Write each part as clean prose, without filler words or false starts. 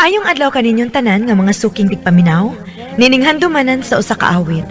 Maayong adlaw kaninyong tanan nga mga suking tigpaminaw, nininghan dumanan sa usa ka awit.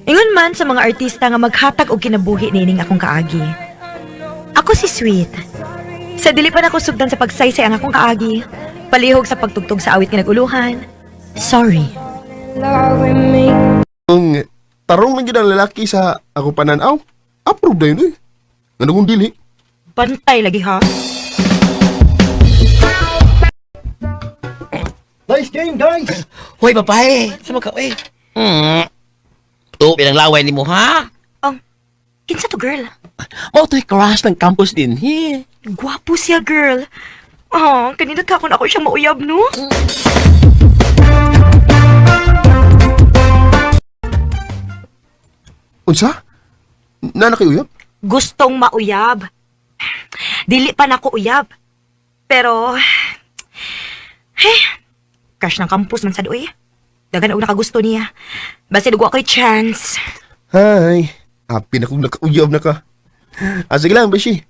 Ingon man sa mga artista nga maghatag og kinabuhi nining akong kaagi. Ako si Sweet. Sa dili pa nako sugdan sa pagsaysay ang akong kaagi, palihog sa pagtugtog sa awit nga naguluhan. Sorry. Kung tarong man gyud ang lalaki sa ako pananaw, approve na yun eh. Ano kung dili? Bantay lagi ha. Nice game, guys! Hoy, babae! Sama ka, eh. Ito, pinang laway ni mo, ha? Kinsa to girl? Mau to'y crush ng campus din, he. Gwapo siya girl. Kanina ka kung ako siya mauyab no? Unsa? Nana kayo uyab? Gustong mauyab. Dili pa nako uyab. Pero, crush ng campus man sa doy. Dagan og nakagusto niya. Basta dugo ako'y chance. Hi. Happy na kong nakauyab na ka. Sige lang, Beshi.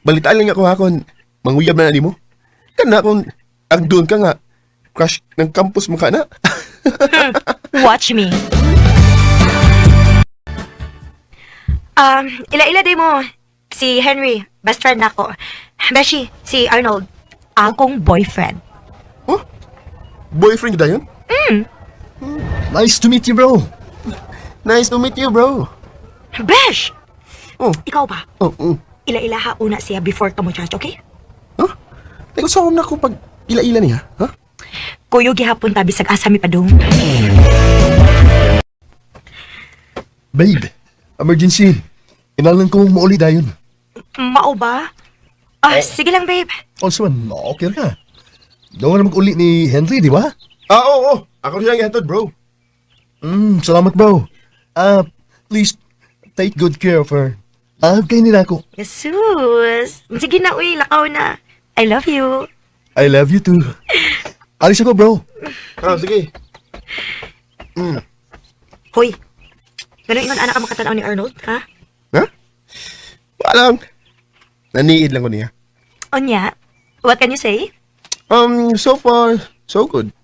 Balitaan lang ako hakon. Manguyab na mo. Kana kung ang doon ka nga. Crush ng campus mo ka na. Watch me. Ila-ila day mo. Si Henry, best friend nako. Beshi, si Arnold, akong boyfriend. Huh? Boyfriend ka yun? Nice to meet you, bro! Nice to meet you, bro. Besh! Oh. Ikaw ba? Oh, Ila-ila ha una siya before ka mo judge, okay? Huh? Teko, saan na ako pag ila-ila niya? Huh? Kuyo gihapon tabi sag asa mi padung. Babe, emergency. Kailangan ko mauli dayon. Mao ba? Sige lang, babe. Also, okay ka. Daw na mag-uli ni Henry, di ba? Oo. Ako siya ang ihatod, bro. Salamat, bro. Please, take good care of her. Kay nila ako. Jesus. Sige na, uy. Lakaw na. I love you. I love you too. Alis ako, bro. Sige. Hoy. Ganun ingon anak ka makatanaw ni Arnold, ha? Ha? Walang. Naniid lang ko niya. Onya, what can you say? So far, so good.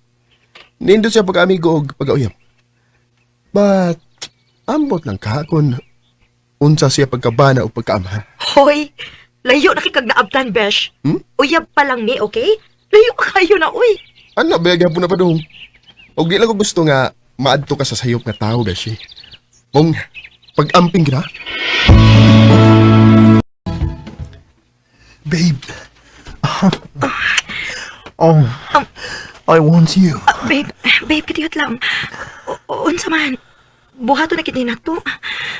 Nindot siya pag-amigo o pag-auyam. But, ambot lang kahakon. Unsa siya pagkabana o pagkaamahan. Hoy, layo na kikag naabtan, Besh. Uyab pa lang ni, okay? Layo ka kayo na, uy. Ano, bayagyan po na pa doon. O di lang ko gusto nga, maadto ka sa sayop na tao, Beshi. Kung pag-amping ka na. Babe. I want you. Babe, kitiyot lang. Unsa man, buhato na kitay na to.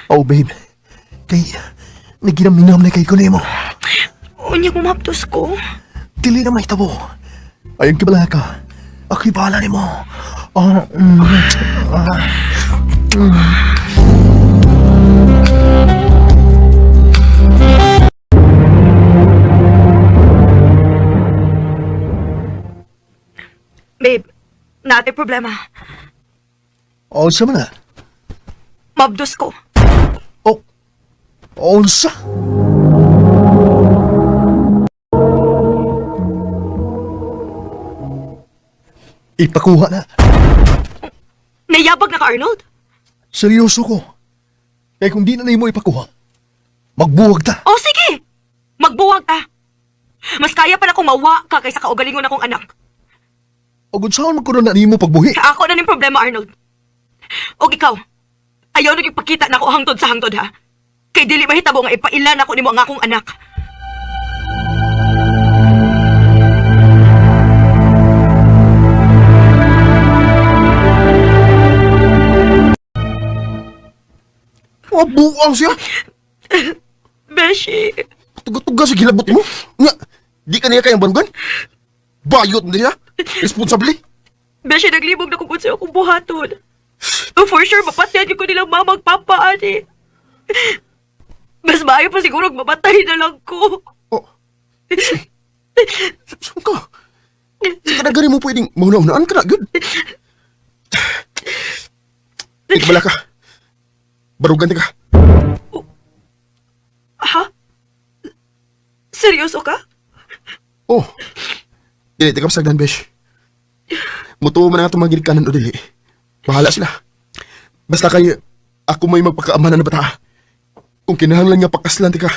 Oh, babe. Kay, naginaminam na kay ko nimo. Unya kumaptos ko. Dili na may tabo. Ayun kibala ka. Ako'y bahala nimo. Babe, natin problema. Unsa man na? Mabdos ko. Oh, unsa? Ipakuha na. Nayabag na ka, Arnold? Seryoso ko. Kaya kung di na mo ipakuha, magbuwag ta. O sige, magbuwag ka. Mas kaya pa na kung mawa ka kaysa kaugalingon akong anak. O kung saan magkaroon na nimo pagbuhi. Ako na ning problema, Arnold. O ikaw, ayaw nang ipakita na ako hangtod sa hangtod, ha? Kay dili mahitabo nga ipailan ako nimo ang akong anak. Mabuang siya. Beshi, Tuga-tuga sa gilabot mo. Nga, di ka niya kayang barugan? Bayot na niya. Responsably. Beshi, naglibog na kung sa akong buhaton. For sure, mapatyan ko nilang mamagpapaan eh. Mas maayo pa siguro mamatay na lang ko. Oh. Saan ka? Sa kadagari mo pwedeng mauna-unaan ka na, good. Ikbala ka. Barugan ka. Ha? Seryoso ka? Oh. Dili, tika pasagdan, besh. Mutuo man ang itong mga ginikanan o dili. Bahala sila. Basta kay ako may magpakaamanan na bata. Kung kinahanglan nga pakaslan ti ka,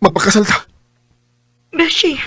magpakasal ta. Beshi,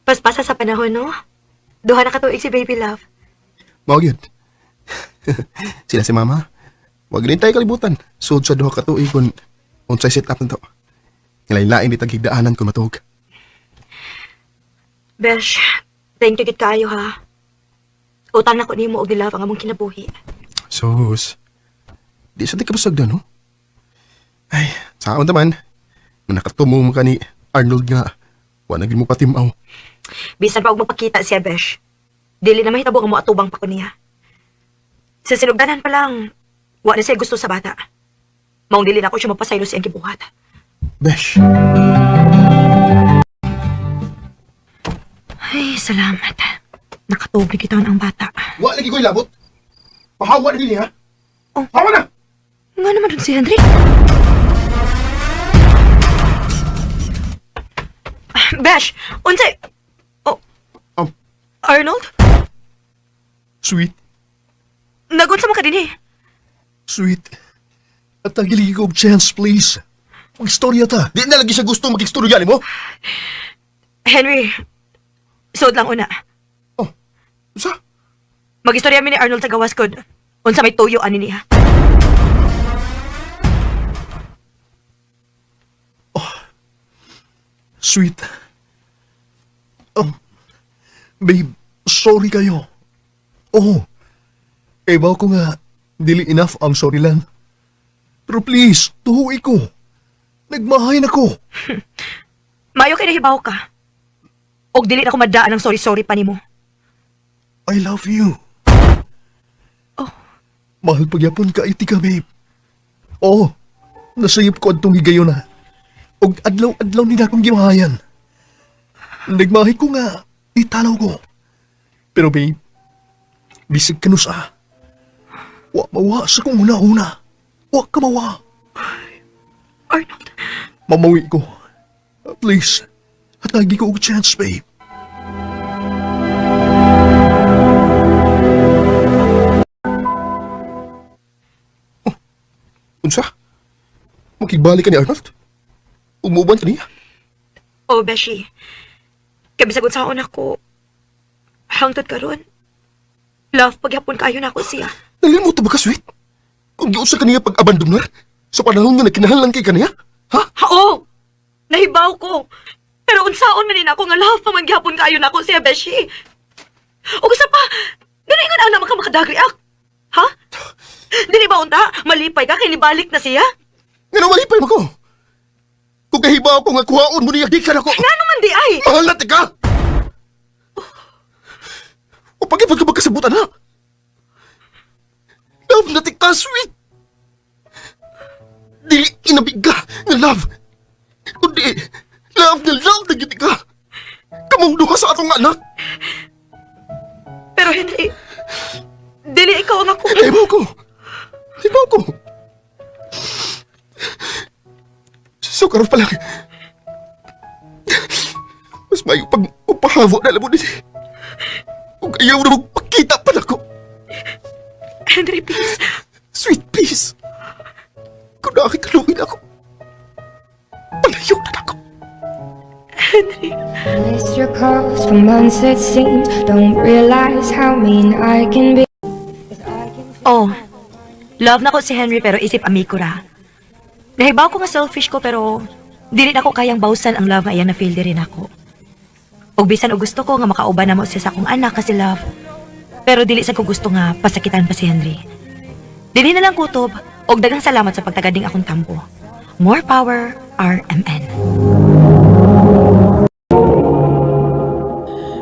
paspasa sa panahon, no? Duha na katuig si Baby Love. Mao gyud. Sila si Mama. Wag rin tayo kalibutan. Sud sa duha ka tuig kung unsay set up nito. Ngalain-lain di taghigdaanan kung matuog. Besh, thank you gid kaayo ha. Utang na ko nimo og ni Love ang among kinabuhi. Sus. Di sa di kapasagdan, no? Ay, saan naman. Nung nakatumong ka ni Arnold nga, wala naging mo patimaw. Bisan pa og magpakita siya, Besh. Dili na mahitabo nga mo atubang pa ko niya. Sa sinugdanan pa lang, wa na siya gusto sa bata. Maong dili na ako siya mapasaylo siyang kibuhat. Besh. Ay, salamat. Nakatubig ito ang bata. Wa lagi ko'y labot. Pahawa na din ha. Oh. Hawa na! Nga naman dun si Henry. Besh, unsay... Oh, Arnold? Sweet, Nagunsa mo ka din eh. sweet. At tagili ko og chance, please. Mag-istorya ta. Di na lagi siya gusto mag-istorya mo. Henry, suod lang una. Oh, sa? Mag-istorya mi ni Arnold sa gawas kod. Unsa may tuyo ani niya. Sweet. Babe, sorry kayo. Oh, ebaw ko nga, dili enough ang sorry lang. Pero please, tuhuy ko. Nagmahayin ako. Mayo kay nahibaw ka. Og dili na ko madaan ng sorry-sorry pa nimo. I love you. Oh. Mahal pagyapon ka, iti ka, babe. Oo, nasayip ko adtong higayon na. Og adlaw-adlaw nila akong gimahayan. Nagmahay ko nga, italaw ko. Pero babe, bisig ka nusa. Wa mawa sa kong una-una. Wa ka mawa. Arnold, Mamawi ko. At least, hatagi ko og chance, babe. Unsa? Makigbalik ka ni Arnold? Umuban ka niya? oh Beshi. Kabisag sa una ko. Hangtod karon. Love, paghapon kaayo na ako siya. Nalimutan ba ka, sweet? Kung giunsa ka niya pag-abandon na, sa panahon nga nagkinahanglan kay ka niya? Ha? Oo! Nahibaw ko. Pero unsaon man din ako nga love pa man gyapon kaayo na ako siya, Beshi. O gusto pa, ganaingon ang naman ka makadagriak. Ha? Dili ba unta? Malipay ka kay nibalik na siya? Nga na malipay mo ko. Kung kahibaw ko nga kuhaon mo niya, di ka na ko. Nga naman di ay! Mahal na tika! O pag-ipag ka magkasabutan ha? Love na tika, sweet! Dili inabig ka nga love. Kundi, love na giti ka. Kamungdo ka sa atong anak. Pero Henry, dili ikaw ang ako. Hibaw ko. Hibaw ko. So karon pa lang. Mas mayo pag upahavo na labo din. Kung ayaw na magpakita pa na ko. Henry, please. Sweet, please. Kung nakikilungin ako, palayo na ako. Henry. Miss your calls for months it seems. Don't realize how mean I can be. Oh, love na ko si Henry pero isip amigo ra. Nahibaw ko nga selfish ko pero dili na ako kayang bawsan ang love nga iya na feel rin ako. Og bisan og gusto ko nga makauban na mo siya sa akong anak kasi love. Pero dili sa ko gusto nga pasakitan pa si Henry. Dili na lang kutob og daghang salamat sa pagtagading akong tampo. More power, RMN.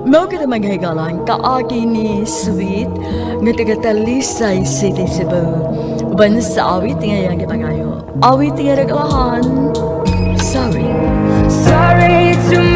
Mao kita maghigalan kaagi ni Sweet nga taga Talisay City, Cebu. Uban sa awit nga yang gipangayo. Awit nga reglahan. Sorry. Sorry to